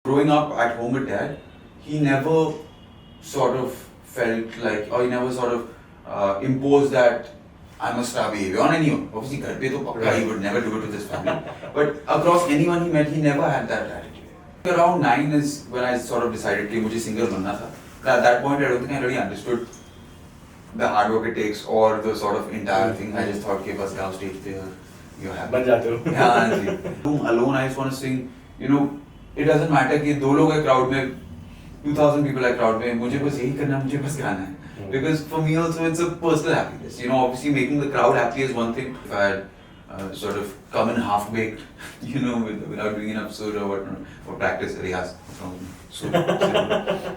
Growing up at home with dad, he never sort of felt like, or he never sort of imposed that I must star behavior on anyone. Obviously, घर पे तो पक्का he would never do it with his family. But across anyone he met, he never had that attitude. Around 9 is when I sort of decided कि मुझे singer बनना था. But at that point, I don't think I really understood the hard work it takes or the sort of entire thing. I just thought कि बस गाओ stage पे और you're happy. बन जाते हो. हाँ जी. Alone, I just want to sing. You know, it doesn't matter कि दो लोग हैं crowd में, 2,000 people are crowd में. मुझे बस यही करना है, मुझे बस गाना है. Because for me also it's a personal happiness. You know, obviously making the crowd happy is one thing. If I had sort of come in half-baked, you know, without doing enough sur or whatnot, for practice, riyaz,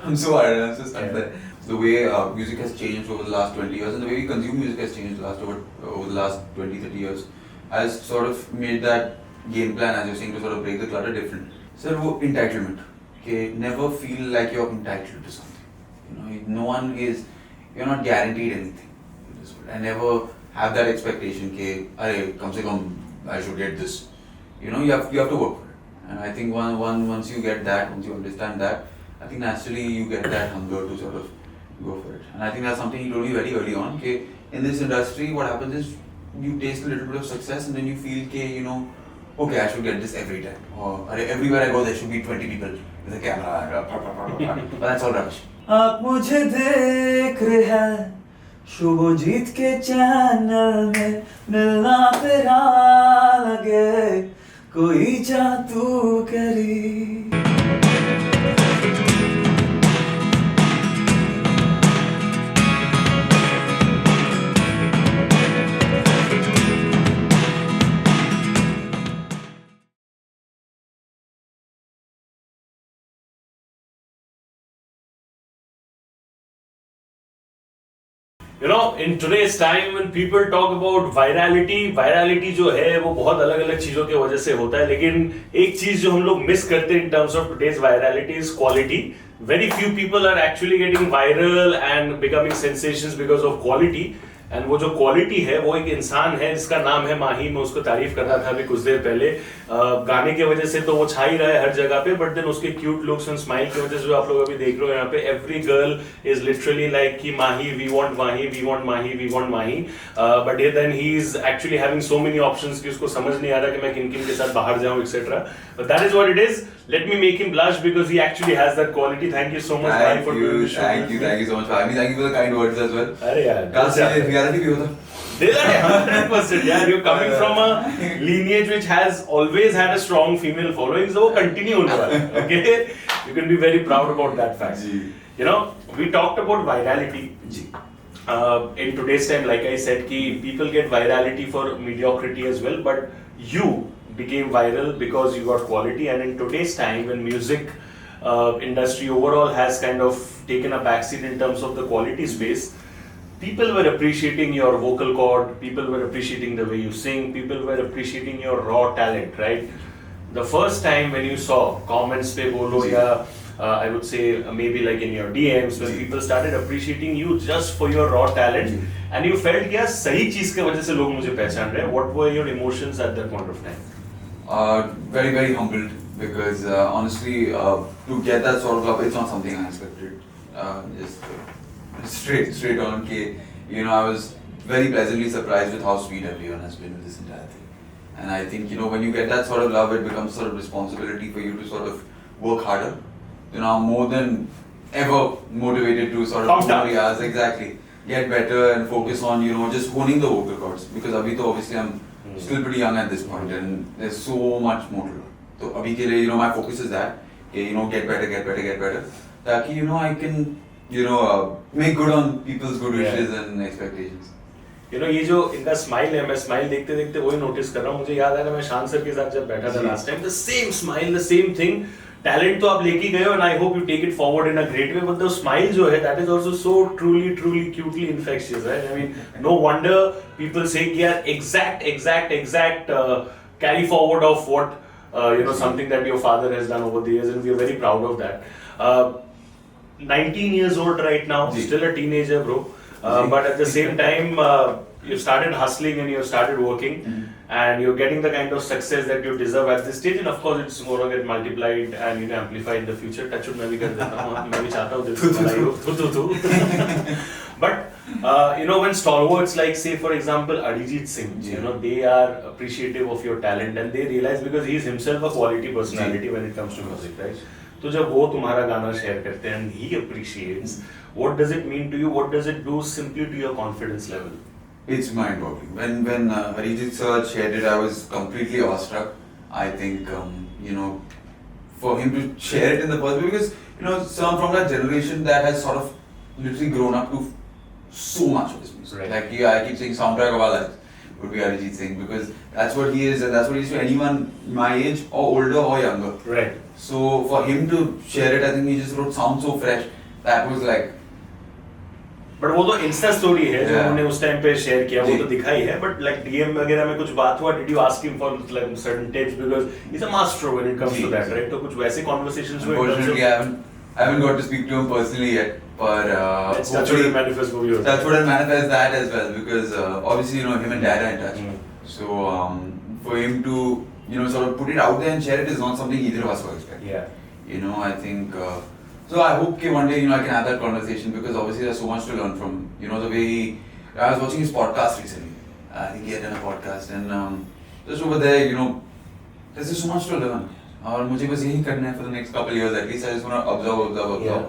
I'm so hard, I'm just stuck there. The way music has changed over the last 20 years and the way we consume music has changed over the last 20, 30 years has sort of made that game plan, as you're saying, to sort of break the clutter different. Sir, wo entitlement. Okay, never feel like you're entitled to something. You know, no one is. You're not guaranteed anything in this world. I never have that expectation कि अरे कम से कम I should get this. You know, you have to work for it. And I think once you get that, once you understand that, I think naturally you get that hunger to sort of go for it. And I think that's something he told me very early on. कि in this industry, what happens is you taste a little bit of success and then you feel कि you know, okay, I should get this every time. Or everywhere I go, there should be 20 people with a camera. But that's all rubbish. आप मुझे देख रहे हैं शुभजीत के channel में मिलना तेरा लगे कोई जादू करी You know, in today's time when people talk about virality जो है वो बहुत अलग अलग चीजों की वजह से होता है, लेकिन एक चीज जो हम लोग मिस करते हैं in terms of today's virality is quality. Very few people are actually getting viral and becoming sensations because of quality. And वो जो क्वालिटी है वो एक इंसान है जिसका नाम है माही. मैं उसको तारीफ कर रहा था अभी कुछ देर पहले. गाने की वजह से तो वो छा ही रहा है हर जगह पे, बट देन उसके क्यूट लुक्स एंड स्माइल की वजह से जो आप लोग अभी देख रहे हो यहाँ पे, every girl is literally like कि Mahi, we want Mahi, we want Mahi, we want Mahi. But then he is actually having so many options कि उसको समझ नहीं आ रहा कि मैं किन किन के साथ बाहर जाऊं etcetera. But that is what it is. Let me make him blush because he actually has that quality. Thank you so much, Bhai, for doing this show. Thank you so much for having me. Thank you for the kind words as well. अरे यार, कल से reality भी होता. 100%. Yeah, you're coming from a lineage which has always had a strong female following, so continue होने वाला है. Okay, you can be very proud about that fact. You know, we talked about virality. In today's time, like I said, कि people get virality for mediocrity as well, but you became viral because you got quality. And in today's time when music industry overall has kind of taken a backseat in terms of the quality space, people were appreciating your vocal cord, people were appreciating the way you sing, people were appreciating your raw talent, right? The first time when you saw comments pe bolo ya I would say maybe like in your DMs when people started appreciating you just for your raw talent and you felt कि यार सही चीज के वजह से लोग मुझे पहचान रहे हैं, what were your emotions at that point of time? Very, very humbled because honestly, to get that sort of love, it's not something I expected. Just straight on. You know, I was very pleasantly surprised with how sweet everyone has been with this entire thing. And I think, you know, when you get that sort of love, it becomes sort of responsibility for you to sort of work harder. You know, I'm more than ever motivated to sort of do areas, exactly, get better and focus on, you know, just honing the vocal cords. Because abhi to obviously I'm still pretty young at this point and there's so much more to learn. So abhi ke liye, you know, my focus is that, you know, get better. Taki, you know, I can, you know, make good on people's good wishes and expectations. You know, ये जो इनका smile है, मैं smile देखते देखते वही notice कर रहा हूँ. मुझे याद है ना, मैं शान सर के साथ जब बैठा था last time, the same smile, the same thing. Talent तो आप लेके गए हो and I hope you take it forward in a great way, but the smile जो है, that is also so truly cutely infectious, right? I mean, no wonder people say कि यार exact carry forward of what you know, something that your father has done over the years, and we are very proud of that. 19 years old right now, still a teenager, bro. But at the same time, you started hustling and you started working. and you're getting the kind of success that you deserve at this stage, and of course it's going to get multiplied and amplified in the future. Touch wood मैं भी कर देता हूँ, मैं भी चाहता हूँ दिल से but when stalwarts like, say for example Arijit Singh, they are appreciative of your talent and they realize, because he is himself a quality personality when it comes to music, right? तो जब वो तुम्हारा गाना share करते हैं and he appreciates, what does it mean to you? What does it do simply to your confidence level? It's mind-boggling. When Arijit sir shared it, I was completely awestruck. I think for him to share it in the first place, because someone from that generation that has sort of literally grown up to so much of his music. Right. Like I keep saying, soundtrack of our lives would be Arijit Singh, because that's what he is, and that's what he is to anyone my age or older or younger. Right. So for him to share it, I think he just wrote "Sound So Fresh." That was like. But वो तो Insta story है जो Yeah. उन्होंने उस time पे share किया, वो जी. तो दिखाई है, बट लाइक डीएम वगैरह में कुछ बात हुआ? Did you ask him for like certain tips, because he is a master when it comes जी. To that, right? तो कुछ वैसे कन्वर्सेशंस हुए? Unfortunately, I haven't got to speak to him personally yet, but Let's touch wood and manifest for you. That's what I manifest that as well, because obviously him and Dad are in touch. So for him to sort of put it out there and share it is not something either of us were expecting. Yeah. I think so. I hope one day I can have that conversation, because obviously there's so much to learn from the way I was watching his podcast recently. I think he had done a podcast, and just over there there's just so much to learn. और मुझे बस यही करना है for the next couple years at least. I just want to observe, Yeah.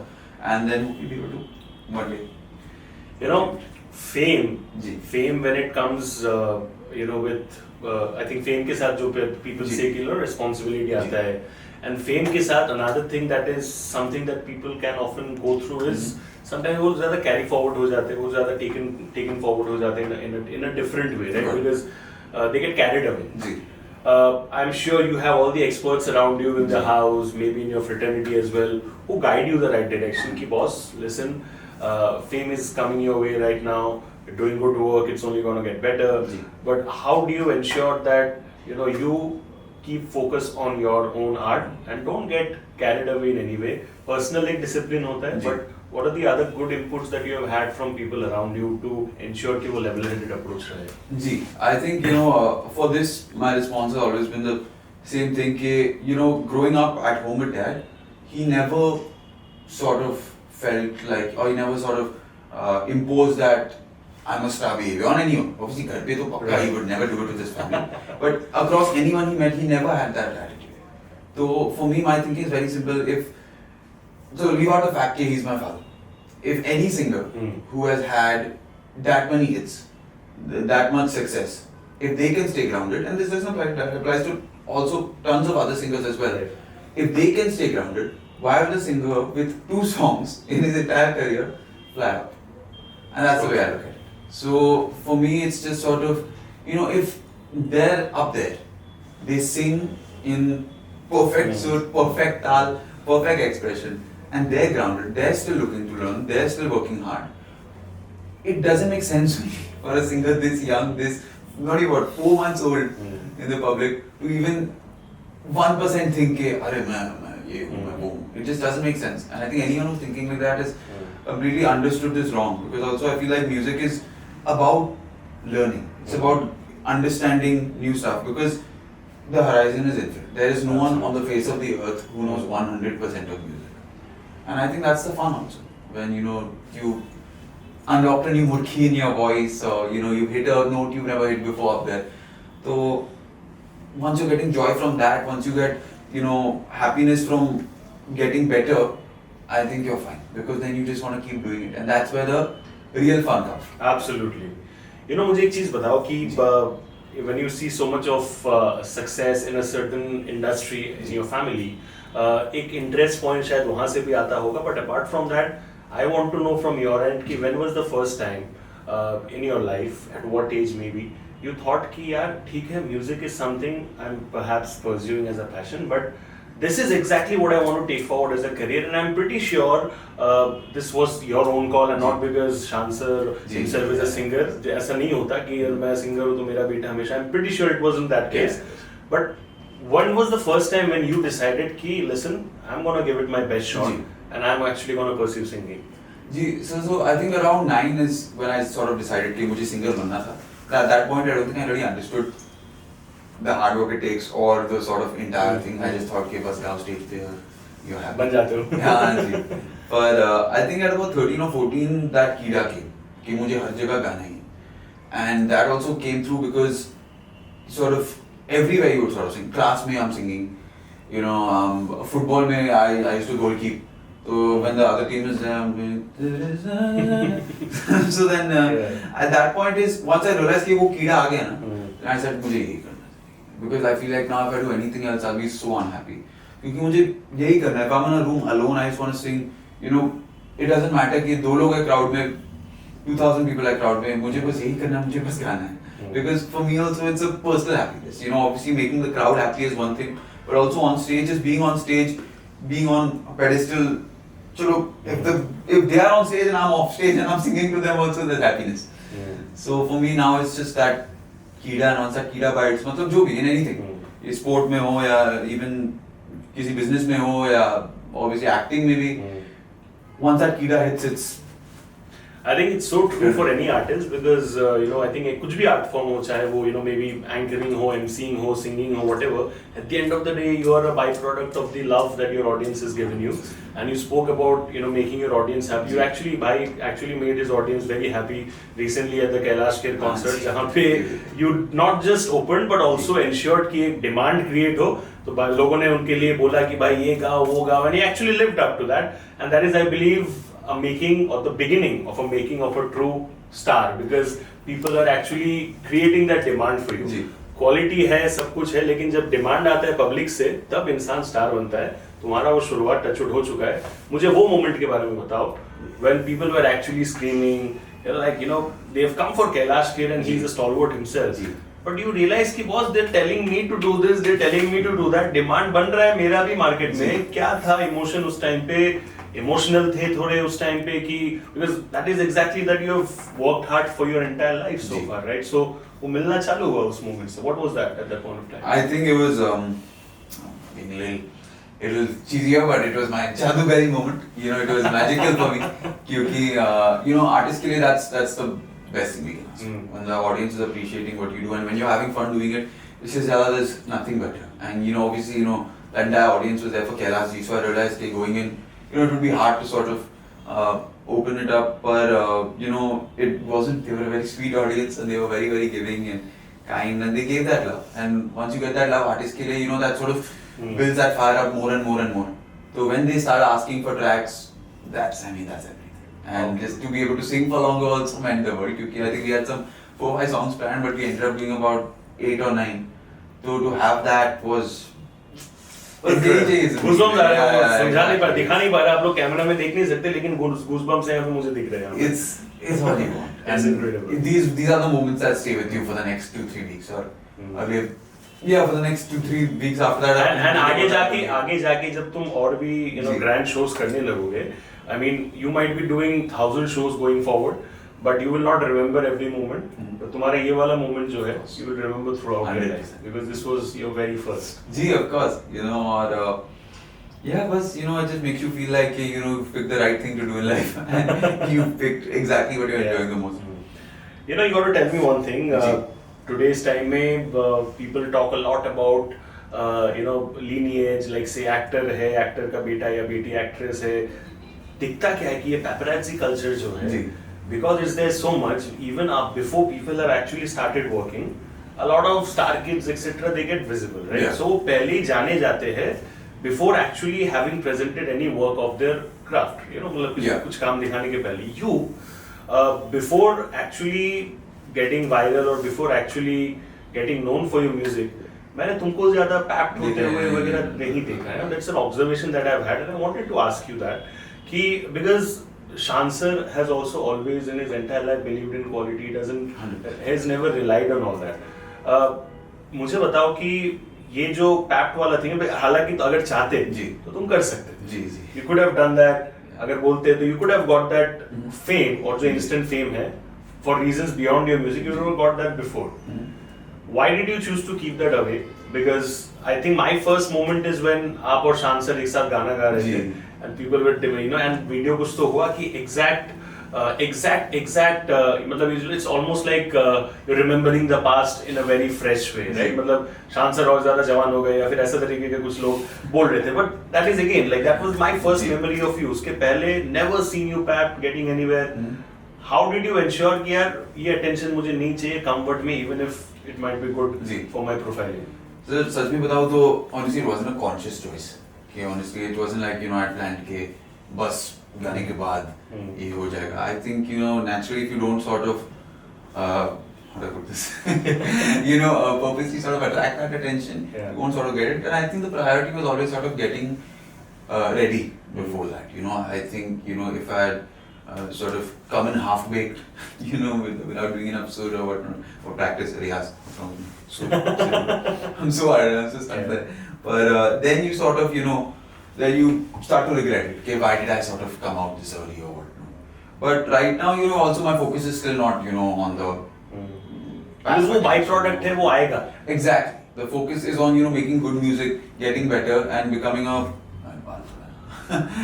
and then we'll be able to one day. Fame when it comes with I think fame के साथ जो people जी. say कि responsibility जी. आता है, and fame के साथ another thing that is something that people can often go through is sometimes वो ज़्यादा carry forward हो जाते हैं, वो ज़्यादा taken forward हो जाते हैं in a different way, right? Right. Because they get carried away. Ji. I'm sure you have all the experts around you in the house, maybe in your fraternity as well, who guide you the right direction. Ki boss, listen, fame is coming your way right now. You're doing good work. It's only going to get better. Ji. But how do you ensure that you keep focus on your own art and don't get carried away in any way? Personally, discipline होता है, जी. but what are the other good inputs that you have had from people around you to ensure कि वो level-headed approach रहे? Gee, I think for this my response has always been the same thing. Growing up at home with Dad, he never sort of felt like, or he never sort of imposed that I must have behavior on anyone. Obviously, घर पे तो पक्का he would never do it with his family. But across anyone he met, he never had that attitude. So for me, my thinking is very simple. So leave out the fact that he's my father. If any singer who has had that many hits, that much success, if they can stay grounded, and this doesn't apply, that applies to also tons of other singers as well. If they can stay grounded, why would a singer with 2 songs in his entire career fly up? And that's the way I look at it. So for me, it's just sort of, if they're up there, they sing in perfect suit, perfect tal, perfect expression, and they're grounded, they're still looking to learn, they're still working hard. It doesn't make sense for a singer this young, not even 4 months old in the public, to even 1% think, "Arey, main ye hu, main wo hu." It just doesn't make sense. And I think anyone who's thinking like that is completely understood this wrong. Because also I feel like music is about learning. It's about understanding new stuff. Because the horizon is infinite. There is no one on the face of the earth who knows 100% of music. And I think that's the fun also. When you unlocked a new murki in your voice, or you hit a note you've never hit before up there. So once you're getting joy from that, once you get happiness from getting better, I think you're fine, because then you just want to keep doing it, and that's where the real fun comes. Absolutely. मुझे एक चीज बताओ कि when you see so much of success in a certain industry in your family, एक interest point शायद वहाँ से भी आता होगा, but apart from that, I want to know from your end कि when was the first time in your life, at what age maybe, you thought कि यार ठीक है, music is something I'm perhaps pursuing as a passion, but this is exactly what I want to take forward as a career, and I'm pretty sure this was your own call and not because Shan sir himself is a singer. ऐसा नहीं होता कि यार मैं singer हूँ तो मेरा बेटा हमेशा. I'm pretty sure it wasn't that case. But when was the first time when you decided कि listen, I'm gonna give it my best shot and I'm actually gonna pursue singing? So I think around 9 is when I sort of decided कि मुझे singer बनना था. At that point, I don't think I really understood the hard work it takes or the sort of entire thing. I just thought कि बस गाओ stage पे और you're happy. बन जाते हो. हाँ जी. But I think at about 13 or 14 that कीड़ा came कि मुझे हर जगह गाना ही है. And that also came through because sort of everywhere you would sort of sing. Class में I'm singing. You know, football में I used to goalkeep. So when the other team is there, I'm doing. So then at that point is once I realized कि वो कीड़ा आ गया ना, then I said मुझे यही करना है. Because I feel like now if I do anything else, I'll be so unhappy. क्योंकि मुझे यही करना है. If I'm in a room alone, I just want to sing. You know, it doesn't matter कि 2 लोग हैं crowd में, 2000 people है crowd में. मुझे बस यही करना है, मुझे बस गाना है. Because for me also it's a personal happiness. You know, obviously making the crowd happy is one thing, but also on stage, just being on stage, being on a pedestal. Chalo, if they are on stage and I'm off stage and I'm singing to them also, there's happiness. So for me now it's just that कीड़ा, and once that कीड़ा bites, मतलब जो भी in anything, ये sport में हो या even किसी business में हो या obviously acting में भी, once that कीड़ा hits, it's. I think it's so true for any artist because you know I think कुछ भी art form हो चाहे वो you know maybe anchoring हो, emceeing हो, singing हो, whatever. At the end of the day, you are a byproduct of the love that your audience has given you. And you spoke about you know making your audience happy. You actually made his audience very happy recently at the Kailash Kher concert, जहाँ पे you not just opened but also ensured कि एक demand create हो. तो लोगों ने उनके लिए बोला कि भाई ये गाओ वो गाओ, and he actually lived up to that. And that is I believe a making or the beginning of a making of a true star because people are actually creating that demand for you. Quality है सब कुछ है लेकिन जब demand आता है public से तब इंसान स्टार बनता है. तुम्हारा वो शुरुआत टचवुड हो चुका है. मुझे वो मोमेंट के बारे में बताओ when people were actually screaming, like you know they have come for Kailash Kher and he's a stalwart himself. But you realize कि boss they're telling me to do this, they're telling me to do that. Demand बन रहा है मेरा भी market में. क्या था emotion उस टाइम पे? इमोशनल थे थोड़े उस टाइम पे कि because that is exactly that you have worked hard for your entire life so far, right? So वो मिलना चालू हुआ उस मोमेंट से. What was that at that point of time? I think it was being a little cheesier, but it was my Jadugari moment. You know, it was magical for me. क्योंकि you know artist के लिए that's the best thing we can ask. When the audience is appreciating what you do and when you're having fun doing it, it's just there's nothing better. And you know obviously you know the entire audience was there for Kailash Ji, so I realized that going in, you know, it would be hard to sort of open it up, but you know, it wasn't. They were a very sweet audience, and they were very, very giving and kind, and they gave that love. And once you get that love, artist ke liye, you know, that sort of builds that fire up more and more and more. So when they start asking for tracks, that's everything. And just to be able to sing for longer also meant the world. Because I think we had some 4-5 songs planned, but we ended up doing about 8 or 9. So to have that was. Goosebumps आ रहे हैं. समझा नहीं पा, दिखा नहीं पा रहा. आप लोग कैमरा में देख नहीं सकते, लेकिन goosebumps हैं मुझे दिख रहे हैं. It's what you want. It's incredible. These are the moments that stay with you for the next 2-3 weeks or for the next 2-3 weeks after that. And आगे जाके जब तुम और भी you know grand shows करने लगोगे, I mean you might be doing 1000 shows going forward, but you will not remember every moment. तो तुम्हारा ये वाला moment जो है, you will remember throughout your life because this was your very first. Ji, of course, you know, और बस you know, it just makes you feel like you know you picked the right thing to do in life and you picked exactly what you're enjoying the most. You know, you got to tell me one thing. Today's time में people talk a lot about you know lineage, like say actor है, actor का बेटा या बेटी actress है. दिखता क्या है कि ये paparazzi culture जो है, because it's there so much, even before people are actually started working, a lot of star kids etc. they get visible, right? So पहले जाने जाते हैं before actually having presented any work of their craft, you know, मतलब कुछ काम दिखाने के पहले. You before actually getting viral or before actually getting known for your music, मैंने तुमको ज़्यादा पैप्ड होते हुए वगैरह नहीं देखा है. That's an observation that I've had and I wanted to ask you that कि because Shan sir has also always in his entire life believed in quality, has never relied on all that. मुझे बताओ कि ये जो पैप्ड वाला thing है, हालांकि तो अगर चाहते तो तुम कर सकते. You could have done that. अगर बोलते तो you could have got that fame और जो instant fame है for reasons beyond your music, you would have got that before. Why did you choose to keep that away? Because I think my first moment is when आप और शान sir एक साथ गाना गा रहे थे and people were you know and video कुछ तो हुआ कि exact exact मतलब it's almost like you're remembering the past in a very fresh way, right? मतलब शान सर और ज़्यादा जवान हो गए या फिर ऐसे तरीके के कुछ लोग बोल रहे थे, but that is again like that was my first memory of you. उसके पहले never seen you Pap getting anywhere. How did you ensure कि यार ये attention मुझे नहीं चाहिए, comfort में, even if it might be good for my profiling? So सच में बताऊँ तो honestly it wasn't a conscious choice. कि honestly it wasn't like I planned कि बस गाने के बाद ये हो जाएगा. I think naturally if you don't sort of how do I put this purposely sort of attract that attention, you won't sort of get it. And I think the priority was always sort of getting ready before that. I think if I had sort of come in half baked, without doing enough surah or whatnot, or practice riyaz from I'm so hard, I'm so stuck there. But then you sort of then you start to regret it. Okay, why did I sort of come out this early or whatnot? But right now, also my focus is still not, on the. Because वो byproduct है, वो आएगा. Exactly. The focus is on, making good music, getting better, and becoming a.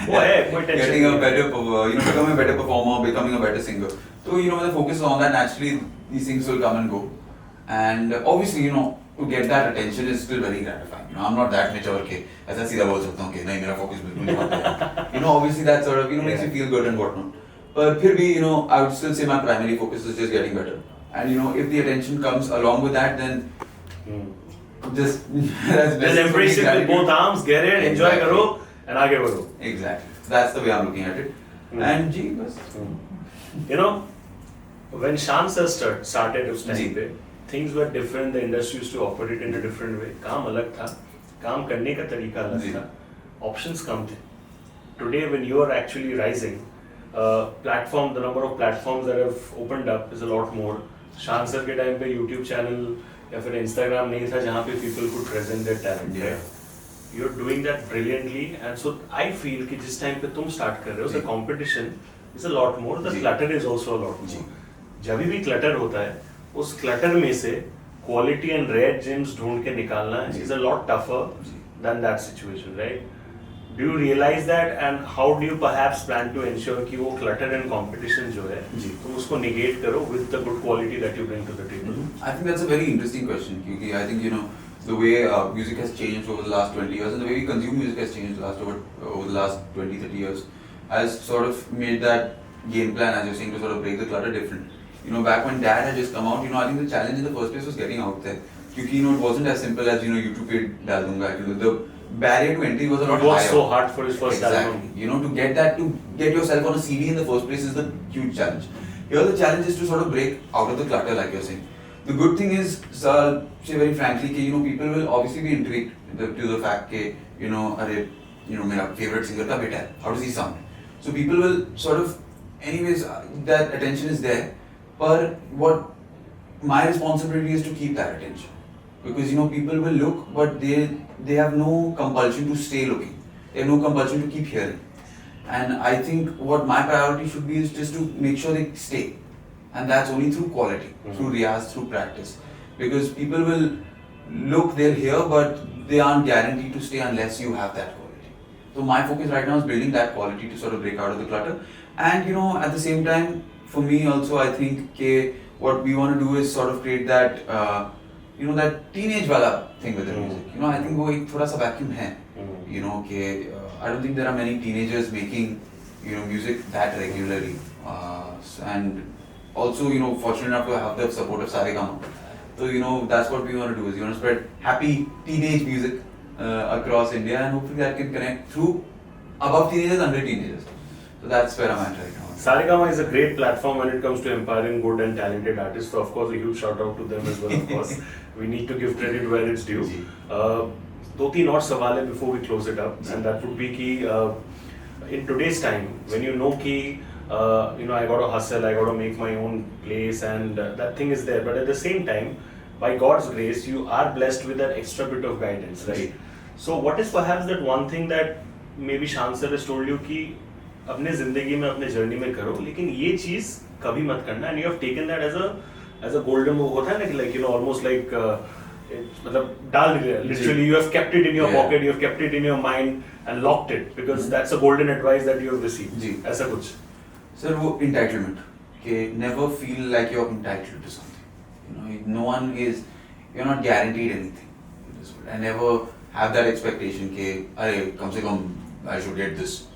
Getting a better, becoming a better performer, becoming a better singer. So, when the focus is on that, naturally these things will come and go. And obviously, to get that attention is still very gratifying. I'm not that mature कि ऐसा सीधा बोल सकता हूँ कि नहीं मेरा focus बिल्कुल नहीं होता है. Obviously that sort of makes you feel good and whatnot. But फिर भी I would still say my primary focus is just getting better. And if the attention comes along with that, then just embrace it with both arms, get it, enjoy करो and आगे बढ़ो. Exactly. That's the way I'm looking at it. And जी बस. When Shan sir started उस time पे, things were different. The industry used to operate in a different way. काम अलग था, काम करने का तरीका अलग था, options कम थे. Today, when you are actually rising, the number of platforms that have opened up is a lot more. Shan sir के time पे YouTube channel या फिर Instagram नहीं था जहाँ पे people could present their talent. You're doing that brilliantly, and so I feel कि जिस time पे तुम start कर रहे हो, the competition is a lot more. The clutter is also a lot more. जब भी clutter होता है, उस clutter में से quality and rare gems ढूंढ के निकालना is a lot tougher than that situation, right? Do you realize that, and how do you perhaps plan to ensure कि वो clutter and competition जो है, तुम उसको negate करो with the good quality that you bring to the table? I think that's a very interesting question because I think the way music has changed over the last 20 years and the way we consume music has changed over the last 20-30 years has sort of made that game plan, as you're saying, to sort of break the clutter different. Back when Dad had just come out, I think the challenge in the first place was getting out there. Because it wasn't as simple as YouTube पे डाल दूँगा. The barrier to entry was a lot higher. It was so hard for his first album. To get yourself on a CD in the first place is the huge challenge. Here the challenge is to sort of break out of the clutter, like you're saying. The good thing is, sir, say very frankly, कि people will obviously be intrigued to the fact कि अरे मेरा favorite singer का बेटा है. How does he sound? So people will sort of, anyways, that attention is there. But what my responsibility is to keep that attention, because people will look, but they have no compulsion to stay looking. They have no compulsion to keep hearing. And I think what my priority should be is just to make sure they stay, and that's only through quality, through riyaz, through practice. Because people will look, they'll hear, but they aren't guaranteed to stay unless you have that quality. So my focus right now is building that quality to sort of break out of the clutter. And at the same time, for me also, I think what we want to do is sort of create that, that teenage wala thing with the music. I think वो एक थोड़ा सा vacuum है. I don't think there are many teenagers making, music that regularly. And also, fortunate enough to have the support of Saregama. So, that's what we want to do is, spread happy teenage music across India, and hopefully that can connect through above teenagers, under teenagers. So that's where I'm at right now. Saregama is a great platform when it comes to empowering good and talented artists. So of course, a huge shout out to them as well. Of course, we need to give credit where it's due. दो-तीन और सवाल है before we close it up, and that would be कि in today's time, when कि I got to hustle, I got to make my own place, and that thing is there. But at the same time, by God's grace, you are blessed with that extra bit of guidance, right? So what is perhaps that one thing that maybe Shan sir has told you कि अपने जिंदगी में अपने journey में करो, लेकिन ये चीज कभी मत करना, and you have taken that as a golden move होता है ना कि like almost like मतलब डाल दिया, literally you have kept it in your pocket, you have kept it in your mind and locked it because that's a golden advice that you have received. ऐसा कुछ. Sir, वो entitlement. Okay, never feel like you're entitled to something. You know, no one is. You're not guaranteed anything in this world. I never have that expectation. Okay, अरे कम से कम I should get this.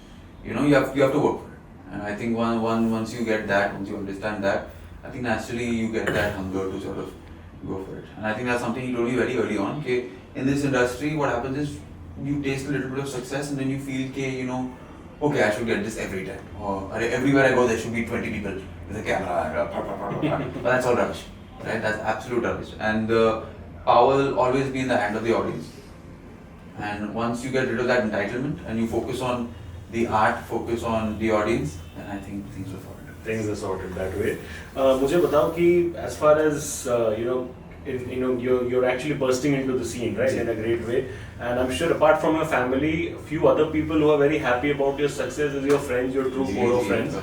You know, you have to work for it. And I think once you get that, once you understand that, I think naturally you get that hunger to sort of go for it. And I think that's something he told me very early on. Okay, in this industry, what happens is you taste a little bit of success and then you feel, okay, you know, okay, I should get this every time. Or everywhere I go, there should be 20 people with a camera. But that's all rubbish, right? That's absolute rubbish. And the power will always be in the hand of the audience. And once you get rid of that entitlement and you focus on the art, focus on the audience, then I think things will fall. Things are sorted that way. मुझे बताओ कि as far as you're actually bursting into the scene, right, in a great way, and I'm sure apart from your family, a few other people who are very happy about your success is your friends, your true core of friends.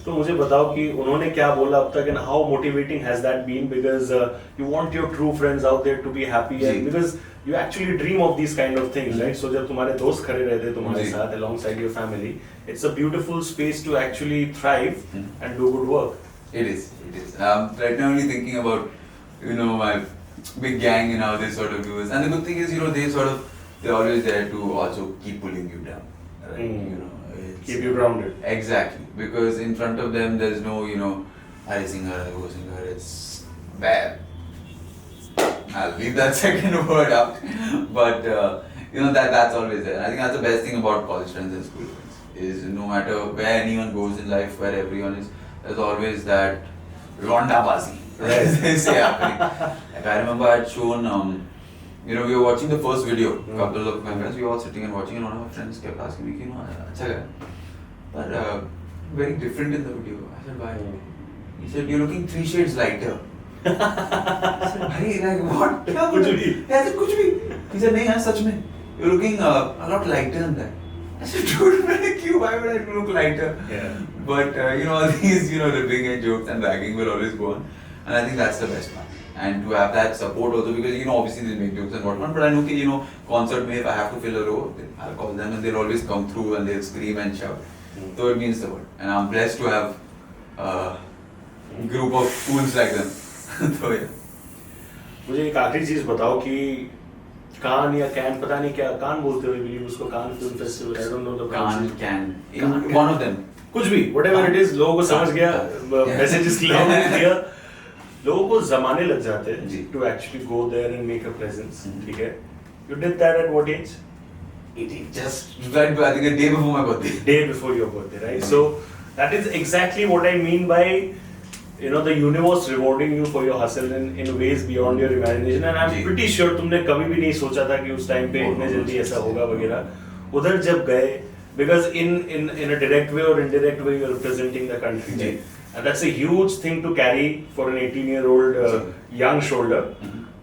तो मुझे बताओ कि उन्होंने क्या बोला अब तक and how motivating has that been, because you want your true friends out there to be happy and because you actually dream of these kind of things, right? So जब तुम्हारे दोस्त खड़े रहते तुम्हारे साथ alongside your family, it's a beautiful space to actually thrive and do good work. It is. Right now only thinking about, you know, my big gang and how they sort of do this. And the good thing is, you know, they're always there to also keep pulling you down. Right? You know, keep you grounded. Exactly. Because in front of them there's no, you know, I singer, I go singer, it's bad. I'll leave that second word out. But you know, that's always there. I think that's the best thing about college friends and school friends. Is no matter where anyone goes in life, where everyone is, there's always that rondabazi, as they say happening. Like I remember I had shown, you know, we were watching the first video. A couple of my friends, we were all sitting and watching, and one of my friends kept asking me, you know, acha gaya. But very different in the video. I said, why? He said, you're looking 3 shades lighter. I said, bhai, like what? कुछ भी. I said, कुछ भी. He said, नहीं यार सच में. You're looking a lot lighter than that. I said, dude, why would I look lighter? Yeah. But you know, these, you know, ripping and jokes and ragging will always go on. And I think that's the best part. And to have that support also, because, you know, obviously they make jokes and whatnot, but I know, you know, concert mein, if I have to fill a row, I'll call them and they'll always come through and they'll scream and shout. So it means the world. And I'm blessed to have a group of fools like them. So yeah. मुझे एक आखिरी चीज बताओ कि कान या can, पता नहीं क्या कान बोलते हो, बिलीव उसको Cannes film festival, I don't know the Can. One of them. कुछ भी, whatever it is, लोगों को समझ गया, messages clear. लोगों को जमाने लग जाते हैं to actually go there and make a presence, ठीक है? You did that at what age? 18. Just right, I think a day before my birthday. Day before your birthday, right? So that is exactly what I mean by, you know, the universe rewarding you for your hustle in ways beyond your imagination. And I'm pretty sure तुमने कभी भी नहीं सोचा था कि उस time पे इतने जल्दी ऐसा होगा वगैरह. उधर जब गए, because in a direct way or indirect way you're representing the country, right? And that's a huge thing to carry for an 18-year-old young shoulder.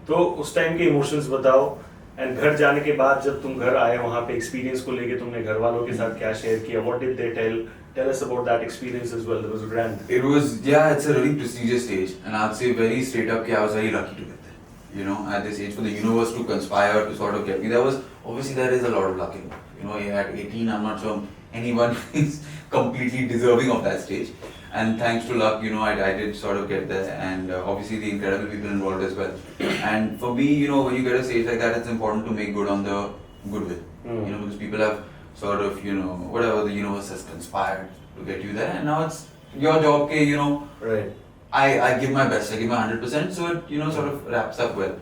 तो उस टाइम के emotions बताओ. And घर जाने के बाद जब तुम घर आए वहाँ पे experience को लेके तुमने घर वालों के साथ क्या share किया? What did they tell? Tell us about that experience as well. It was grand. It was, yeah, it's a really prestigious stage, and I'd say very straight up, I was very lucky to get there. You know, at this age, for the universe to conspire to sort of get me, there is a lot of luck in it. You know, at 18, I'm not sure anyone is completely deserving of that stage. And thanks to luck, you know, I did sort of get there, and obviously the incredible people involved as well. And for me, you know, when you get a stage like that, it's important to make good on the goodwill. You know, because people have sort of, you know, whatever the universe has conspired to get you there, and now it's your job, you know. Right. I give my best, I give my 100%, so it, you know, sort of wraps up well.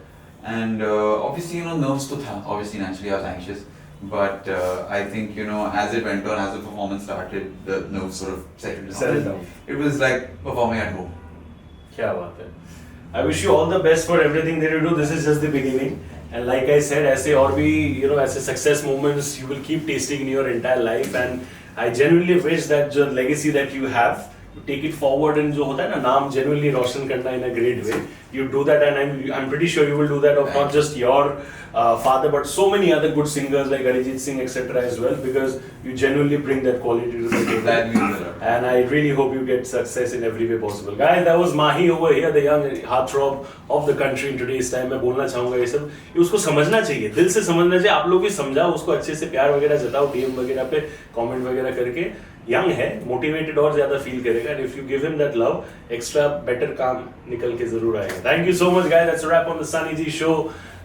And obviously, you know, nerves to tha. Obviously, naturally, I was anxious. But I think, you know, as it went on, as the performance started, the nerves sort of settled down. It was like performing at home. क्या बात है. I wish you all the best for everything that you do. This is just the beginning. And like I said, ऐसे और भी, you know, ऐसे success moments you will keep tasting in your entire life. And I genuinely wish that the legacy that you have, you take it forward, and जो होता है ना, नाम genuinely रोशन करना in a great way. You do that, and I'm pretty sure you will do that of not just your father, but so many other good singers like Arijit Singh, etc. as well, because you genuinely bring that quality to the table. That means a lot. And I really hope you get success in every way possible. Guys, that was Mahi over here, the young heartthrob of the country in today's time. मैं बोलना चाहूँगा ये सब, ये उसको समझना चाहिए, दिल से समझना चाहिए. आप लोग भी समझाओ उसको, अच्छे से प्यार वगैरह जताओ, DM वगैरह पे कमेंट वगैरह करके. यंग है, मोटिवेटेड और ज्यादा फील करेगा, and if you give him that love, extra better काम निकल के जरूर आएगा. Thank you so much guys, that's a wrap on the Sunny ji show.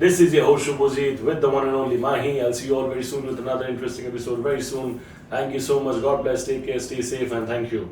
This is your host Shubhajit with the one and only Mahi. I'll see you all very soon with another interesting episode very soon. Thank you so much. God bless. Take care. Stay safe and thank you.